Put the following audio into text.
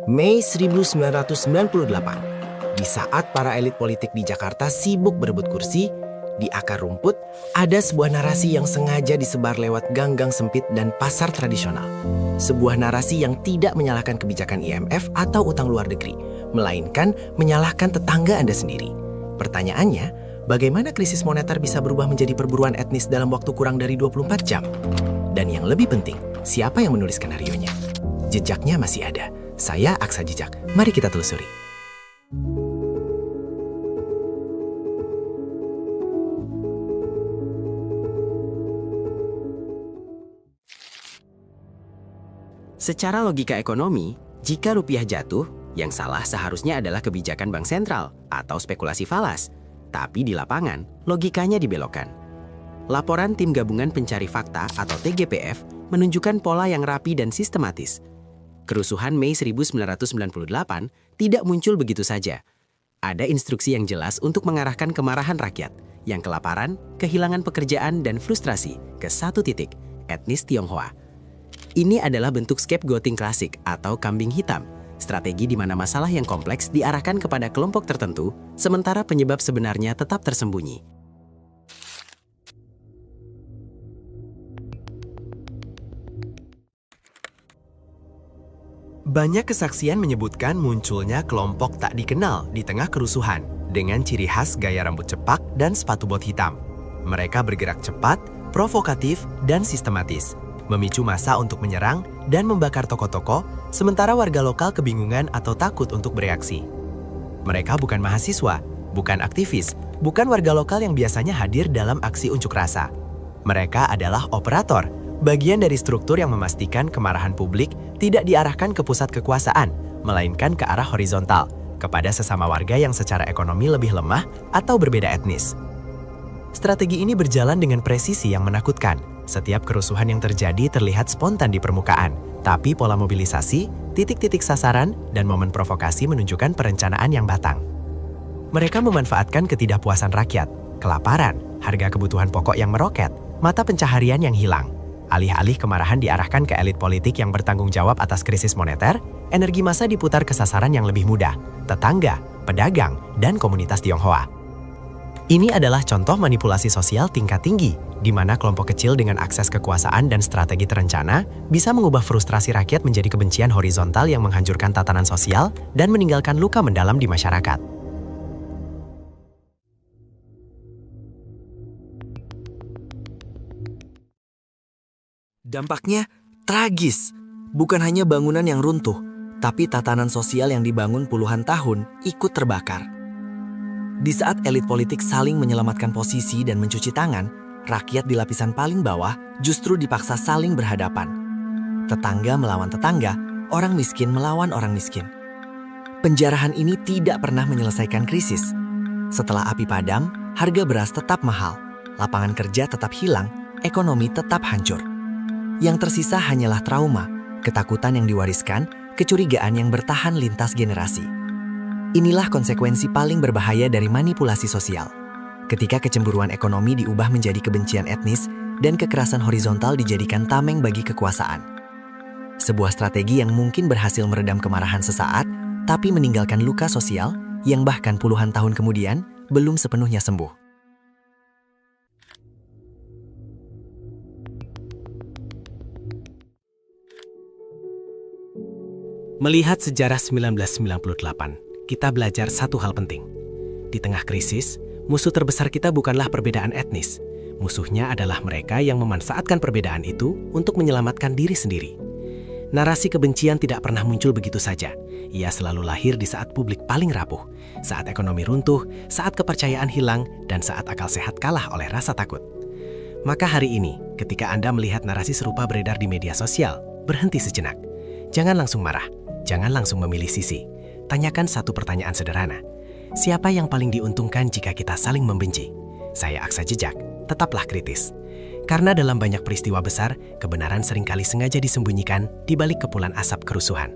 Mei 1998, di saat para elit politik di Jakarta sibuk berebut kursi, di akar rumput ada sebuah narasi yang sengaja disebar lewat gang-gang sempit dan pasar tradisional. Sebuah narasi yang tidak menyalahkan kebijakan IMF atau utang luar negeri, melainkan menyalahkan tetangga Anda sendiri. Pertanyaannya, bagaimana krisis moneter bisa berubah menjadi perburuan etnis dalam waktu kurang dari 24 jam? Dan yang lebih penting, siapa yang menulis skenarionya? Jejaknya masih ada. Saya Aksa Jejak. Mari kita telusuri. Secara logika ekonomi, jika rupiah jatuh, yang salah seharusnya adalah kebijakan bank sentral atau spekulasi falas. Tapi di lapangan, logikanya dibelokkan. Laporan Tim Gabungan Pencari Fakta atau TGPF menunjukkan pola yang rapi dan sistematis. Kerusuhan Mei 1998 tidak muncul begitu saja. Ada instruksi yang jelas untuk mengarahkan kemarahan rakyat, yang kelaparan, kehilangan pekerjaan, dan frustrasi ke satu titik, etnis Tionghoa. Ini adalah bentuk scapegoating klasik atau kambing hitam, strategi di mana masalah yang kompleks diarahkan kepada kelompok tertentu, sementara penyebab sebenarnya tetap tersembunyi. Banyak kesaksian menyebutkan munculnya kelompok tak dikenal di tengah kerusuhan dengan ciri khas gaya rambut cepak dan sepatu bot hitam. Mereka bergerak cepat, provokatif, dan sistematis, memicu massa untuk menyerang dan membakar toko-toko, sementara warga lokal kebingungan atau takut untuk bereaksi. Mereka bukan mahasiswa, bukan aktivis, bukan warga lokal yang biasanya hadir dalam aksi unjuk rasa. Mereka adalah operator, bagian dari struktur yang memastikan kemarahan publik tidak diarahkan ke pusat kekuasaan, melainkan ke arah horizontal, kepada sesama warga yang secara ekonomi lebih lemah atau berbeda etnis. Strategi ini berjalan dengan presisi yang menakutkan. Setiap kerusuhan yang terjadi terlihat spontan di permukaan, tapi pola mobilisasi, titik-titik sasaran, dan momen provokasi menunjukkan perencanaan yang matang. Mereka memanfaatkan ketidakpuasan rakyat, kelaparan, harga kebutuhan pokok yang meroket, mata pencaharian yang hilang. Alih-alih kemarahan diarahkan ke elit politik yang bertanggung jawab atas krisis moneter, energi massa diputar ke sasaran yang lebih mudah, tetangga, pedagang, dan komunitas Tionghoa. Ini adalah contoh manipulasi sosial tingkat tinggi, di mana kelompok kecil dengan akses kekuasaan dan strategi terencana bisa mengubah frustrasi rakyat menjadi kebencian horizontal yang menghancurkan tatanan sosial dan meninggalkan luka mendalam di masyarakat. Dampaknya tragis. Bukan hanya bangunan yang runtuh, tapi tatanan sosial yang dibangun puluhan tahun ikut terbakar. Di saat elit politik saling menyelamatkan posisi dan mencuci tangan, rakyat di lapisan paling bawah justru dipaksa saling berhadapan. Tetangga melawan tetangga, orang miskin melawan orang miskin. Penjarahan ini tidak pernah menyelesaikan krisis. Setelah api padam, harga beras tetap mahal, lapangan kerja tetap hilang, ekonomi tetap hancur. Yang tersisa hanyalah trauma, ketakutan yang diwariskan, kecurigaan yang bertahan lintas generasi. Inilah konsekuensi paling berbahaya dari manipulasi sosial. Ketika kecemburuan ekonomi diubah menjadi kebencian etnis dan kekerasan horizontal dijadikan tameng bagi kekuasaan. Sebuah strategi yang mungkin berhasil meredam kemarahan sesaat, tapi meninggalkan luka sosial yang bahkan puluhan tahun kemudian belum sepenuhnya sembuh. Melihat sejarah 1998, kita belajar satu hal penting. Di tengah krisis, musuh terbesar kita bukanlah perbedaan etnis. Musuhnya adalah mereka yang memanfaatkan perbedaan itu untuk menyelamatkan diri sendiri. Narasi kebencian tidak pernah muncul begitu saja. Ia selalu lahir di saat publik paling rapuh, saat ekonomi runtuh, saat kepercayaan hilang, dan saat akal sehat kalah oleh rasa takut. Maka hari ini, ketika Anda melihat narasi serupa beredar di media sosial, berhenti sejenak. Jangan langsung marah. Jangan langsung memilih sisi. Tanyakan satu pertanyaan sederhana. Siapa yang paling diuntungkan jika kita saling membenci? Saya Aksa Jejak, tetaplah kritis. Karena dalam banyak peristiwa besar, kebenaran seringkali sengaja disembunyikan di balik kepulan asap kerusuhan.